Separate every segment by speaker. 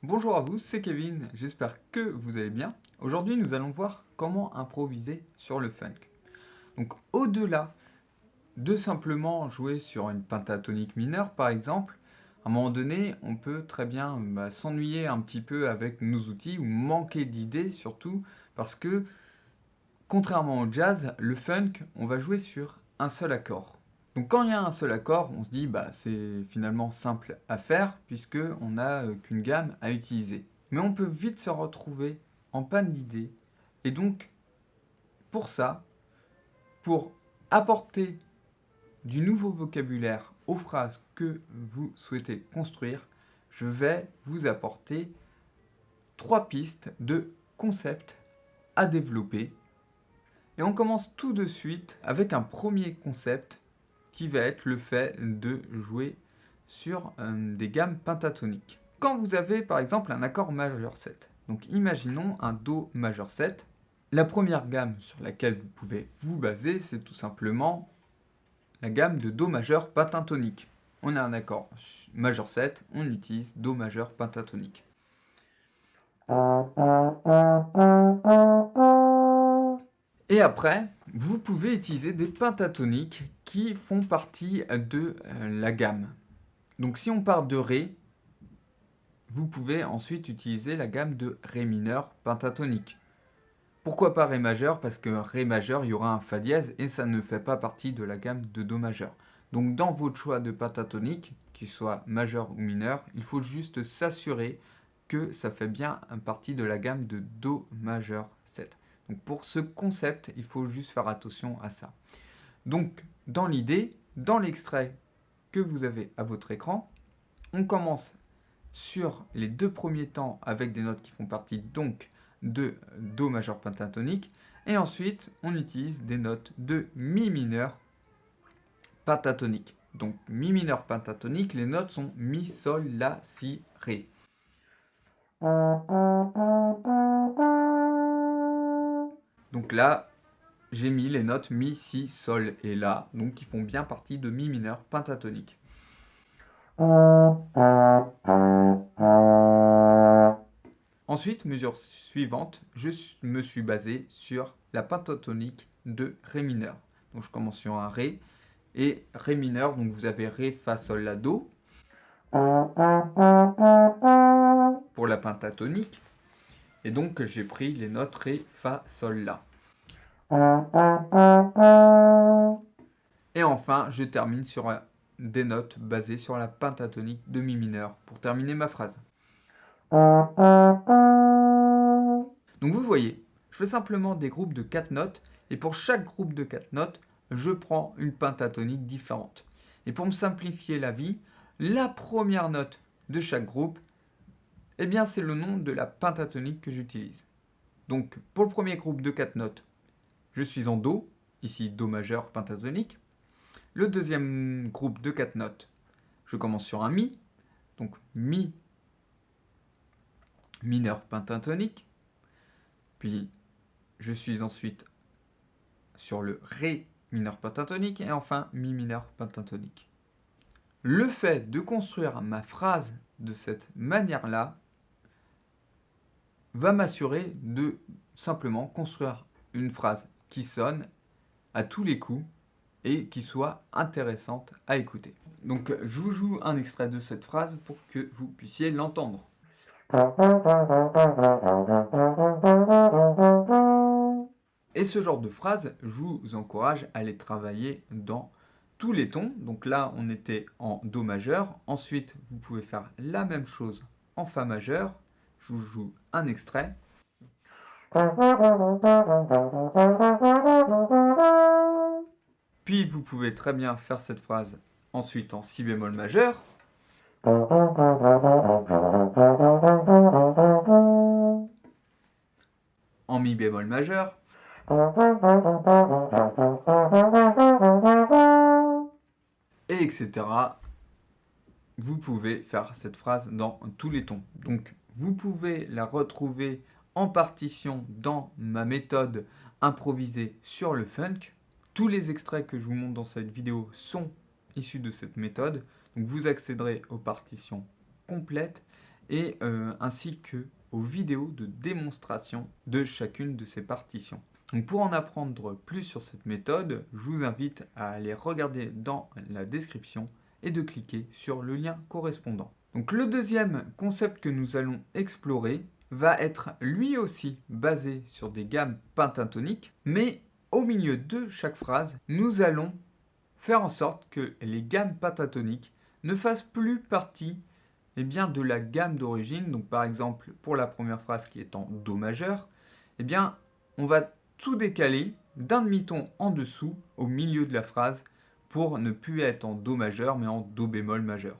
Speaker 1: Bonjour à vous, c'est Kevin, j'espère que vous allez bien. Aujourd'hui, nous allons voir comment improviser sur le funk. Donc, au-delà de simplement jouer sur une pentatonique mineure, par exemple, à un moment donné, on peut très bien s'ennuyer un petit peu avec nos outils ou manquer d'idées surtout parce que, contrairement au jazz, le funk, on va jouer sur un seul accord. Donc quand il y a un seul accord, on se dit c'est finalement simple à faire puisque on n'a qu'une gamme à utiliser. Mais on peut vite se retrouver en panne d'idées. Et donc pour ça, pour apporter du nouveau vocabulaire aux phrases que vous souhaitez construire, je vais vous apporter 3 pistes de concepts à développer. Et on commence tout de suite avec un premier concept qui va être le fait de jouer sur des gammes pentatoniques. Quand vous avez par exemple un accord majeur 7, donc imaginons un Do majeur 7, la première gamme sur laquelle vous pouvez vous baser, c'est tout simplement la gamme de Do majeur pentatonique. On a un accord majeur 7, on utilise Do majeur pentatonique. Et après, vous pouvez utiliser des pentatoniques qui font partie de la gamme. Donc si on part de Ré, vous pouvez ensuite utiliser la gamme de Ré mineur pentatonique. Pourquoi pas Ré majeur? Parce que Ré majeur, il y aura un Fa dièse et ça ne fait pas partie de la gamme de Do majeur. Donc dans votre choix de pentatonique, qu'il soit majeur ou mineur, il faut juste s'assurer que ça fait bien partie de la gamme de Do majeur 7. Donc pour ce concept, il faut juste faire attention à ça. Donc dans l'idée, dans l'extrait que vous avez à votre écran, on commence sur les 2 premiers temps avec des notes qui font partie donc de Do majeur pentatonique et ensuite on utilise des notes de Mi mineur pentatonique. Donc Mi mineur pentatonique, les notes sont Mi, Sol, La, Si, Ré. Donc là, j'ai mis les notes Mi, Si, Sol et La, donc qui font bien partie de Mi mineur pentatonique. Ensuite, mesure suivante, je me suis basé sur la pentatonique de Ré mineur. Donc je commence sur un Ré et Ré mineur, donc vous avez Ré, Fa, Sol, La, Do pour la pentatonique. Et donc j'ai pris les notes Ré, Fa, Sol, La. Et enfin, je termine sur des notes basées sur la pentatonique de Mi mineur pour terminer ma phrase. Donc vous voyez, je fais simplement des groupes de 4 notes et pour chaque groupe de 4 notes, je prends une pentatonique différente. Et pour me simplifier la vie, la première note de chaque groupe, eh bien c'est le nom de la pentatonique que j'utilise. Donc pour le premier groupe de 4 notes, je suis en Do, ici Do majeur pentatonique. Le deuxième groupe de 4 notes, je commence sur un Mi, donc Mi mineur pentatonique. Puis je suis ensuite sur le Ré mineur pentatonique et enfin Mi mineur pentatonique. Le fait de construire ma phrase de cette manière-là va m'assurer de simplement construire une phrase qui sonne à tous les coups et qui soit intéressante à écouter. Donc je vous joue un extrait de cette phrase pour que vous puissiez l'entendre. Et ce genre de phrase, je vous encourage à les travailler dans tous les tons. Donc là, on était en Do majeur. Ensuite, vous pouvez faire la même chose en Fa majeur. Je vous joue un extrait. Puis vous pouvez très bien faire cette phrase ensuite en Si bémol majeur. En Mi bémol majeur. Et etc. Vous pouvez faire cette phrase dans tous les tons. Donc vous pouvez la retrouver en partition dans ma méthode improvisée sur le funk. Tous les extraits que je vous montre dans cette vidéo sont issus de cette méthode. Donc vous accéderez aux partitions complètes et ainsi que aux vidéos de démonstration de chacune de ces partitions. Donc pour en apprendre plus sur cette méthode, je vous invite à aller regarder dans la description et de cliquer sur le lien correspondant. Donc le deuxième concept que nous allons explorer va être lui aussi basé sur des gammes pentatoniques, mais au milieu de chaque phrase, nous allons faire en sorte que les gammes pentatoniques ne fassent plus partie de la gamme d'origine. Donc par exemple, pour la première phrase qui est en Do majeur, on va tout décaler d'un demi-ton en dessous au milieu de la phrase pour ne plus être en Do majeur mais en Do bémol majeur.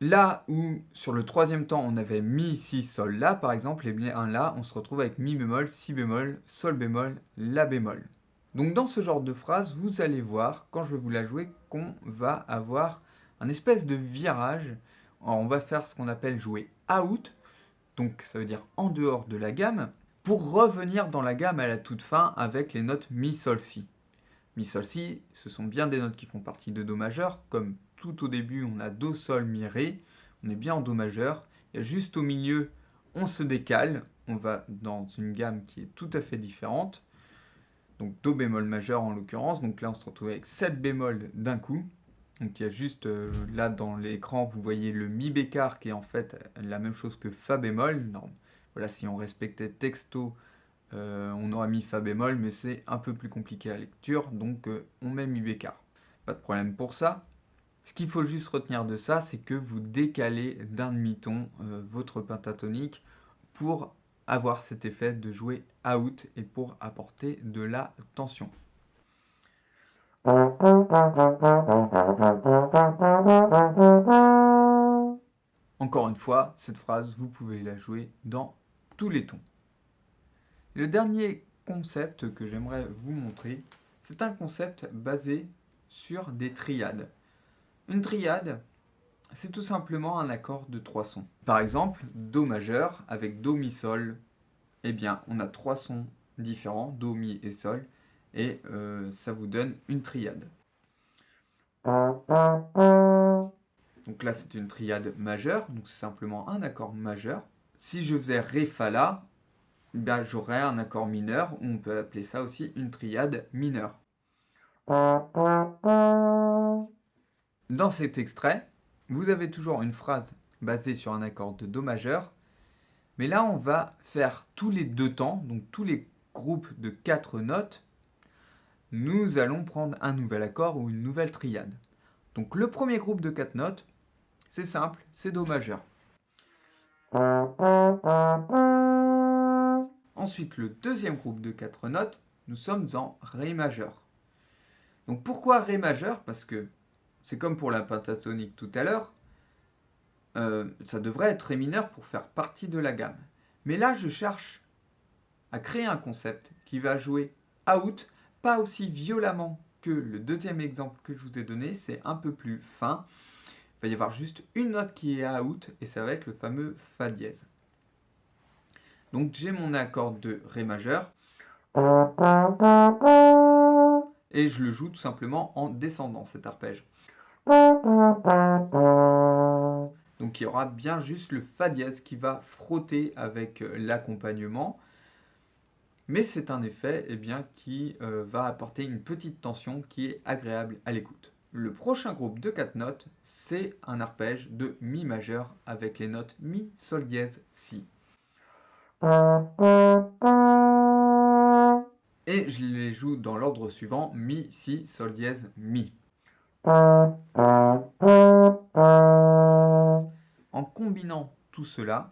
Speaker 1: Là où sur le troisième temps on avait Mi, Si, Sol, La par exemple, et bien là on se retrouve avec Mi bémol, Si bémol, Sol bémol, La bémol. Donc dans ce genre de phrase, vous allez voir, quand je vais vous la jouer, qu'on va avoir un espèce de virage. Alors, on va faire ce qu'on appelle jouer out, donc ça veut dire en dehors de la gamme, pour revenir dans la gamme à la toute fin avec les notes Mi, Sol, Si. Mi, Sol, Si, ce sont bien des notes qui font partie de Do majeur, comme tout au début on a Do, Sol, Mi, Ré, on est bien en Do majeur, et juste au milieu on se décale, on va dans une gamme qui est tout à fait différente, donc Do bémol majeur en l'occurrence, donc là on se retrouve avec 7 bémols d'un coup. Donc il y a juste là dans l'écran, vous voyez le Mi bécard qui est en fait la même chose que Fa bémol. Non, voilà, si on respectait texto, on aurait mis Fa bémol, mais c'est un peu plus compliqué à la lecture, donc on met Mi bécard. Pas de problème pour ça. Ce qu'il faut juste retenir de ça, c'est que vous décalez d'un demi-ton votre pentatonique pour avoir cet effet de jouer out et pour apporter de la tension. Encore une fois, cette phrase, vous pouvez la jouer dans tous les tons. Le dernier concept que j'aimerais vous montrer, c'est un concept basé sur des triades. Une triade, c'est tout simplement un accord de 3 sons. Par exemple, Do majeur avec Do, Mi, Sol, on a 3 sons différents, Do, Mi et Sol, et ça vous donne une triade. Donc là, c'est une triade majeure, donc c'est simplement un accord majeur. Si je faisais Ré, Fa, La, j'aurais un accord mineur, ou on peut appeler ça aussi une triade mineure. Dans cet extrait, vous avez toujours une phrase basée sur un accord de Do majeur, mais là, on va faire tous les deux temps, donc tous les groupes de 4 notes, nous allons prendre un nouvel accord ou une nouvelle triade. Donc le premier groupe de 4 notes, c'est simple, c'est Do majeur. Ensuite, le deuxième groupe de 4 notes, nous sommes en Ré majeur. Donc pourquoi Ré majeur? Parce que c'est comme pour la pentatonique tout à l'heure, ça devrait être Ré mineur pour faire partie de la gamme. Mais là, je cherche à créer un concept qui va jouer out, pas aussi violemment que le deuxième exemple que je vous ai donné, c'est un peu plus fin. Il va y avoir juste une note qui est out et ça va être le fameux Fa dièse. Donc j'ai mon accord de Ré majeur et je le joue tout simplement en descendant cet arpège. Donc il y aura bien juste le Fa dièse qui va frotter avec l'accompagnement. Mais c'est un effet qui va apporter une petite tension qui est agréable à l'écoute. Le prochain groupe de 4 notes, c'est un arpège de Mi majeur avec les notes Mi, Sol dièse, Si. Et je les joue dans l'ordre suivant, Mi, Si, Sol dièse, Mi. En combinant tout cela,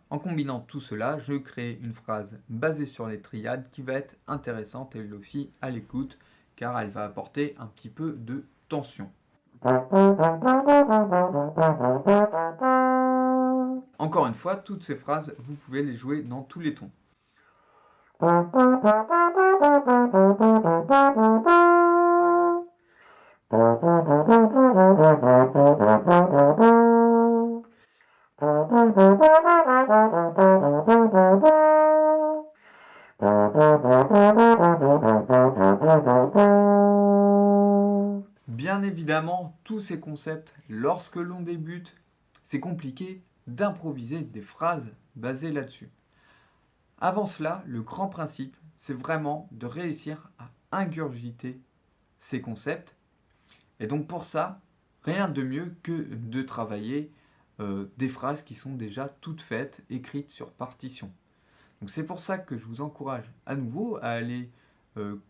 Speaker 1: je crée une phrase basée sur les triades qui va être intéressante elle aussi à l'écoute car elle va apporter un petit peu de tension. Encore une fois, toutes ces phrases, vous pouvez les jouer dans tous les tons. Bien évidemment, tous ces concepts, lorsque l'on débute, c'est compliqué d'improviser des phrases basées là-dessus. Avant cela, le grand principe, c'est vraiment de réussir à ingurgiter ces concepts. Et donc pour ça, rien de mieux que de travailler des phrases qui sont déjà toutes faites, écrites sur partition. Donc c'est pour ça que je vous encourage à nouveau à aller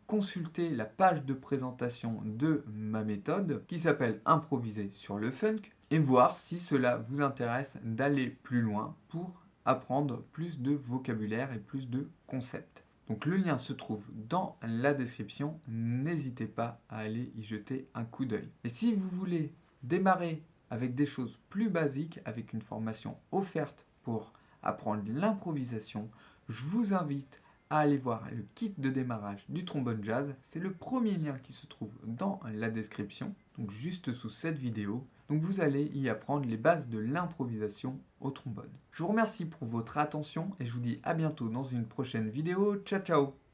Speaker 1: consulter la page de présentation de ma méthode qui s'appelle Improviser sur le funk et voir si cela vous intéresse d'aller plus loin pour apprendre plus de vocabulaire et plus de concepts. Donc le lien se trouve dans la description, n'hésitez pas à aller y jeter un coup d'œil. Et si vous voulez démarrer avec des choses plus basiques, avec une formation offerte pour apprendre l'improvisation, je vous invite à aller voir le kit de démarrage du trombone jazz. C'est le premier lien qui se trouve dans la description, donc juste sous cette vidéo. Donc vous allez y apprendre les bases de l'improvisation au trombone. Je vous remercie pour votre attention et je vous dis à bientôt dans une prochaine vidéo. Ciao ciao!